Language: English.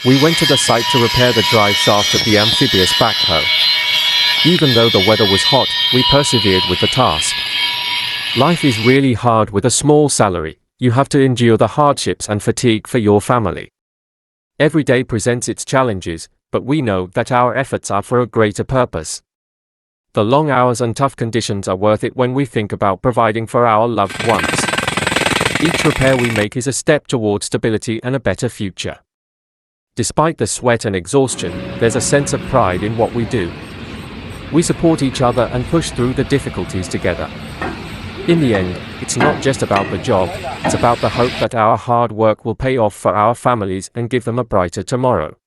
We went to the site to repair the drive shaft of the Amphibious Backhoe. Even though the weather was hot, we persevered with the task. Life is really hard with a small salary. You have to endure the hardships and fatigue for your family. Every day presents its challenges, but we know that our efforts are for a greater purpose. The long hours and tough conditions are worth it when we think about providing for our loved ones. Each repair we make is a step towards stability and a better future. Despite the sweat and exhaustion, there's a sense of pride in what we do. We support each other and push through the difficulties together. In the end, it's not just about the job, it's about the hope that our hard work will pay off for our families and give them a brighter tomorrow.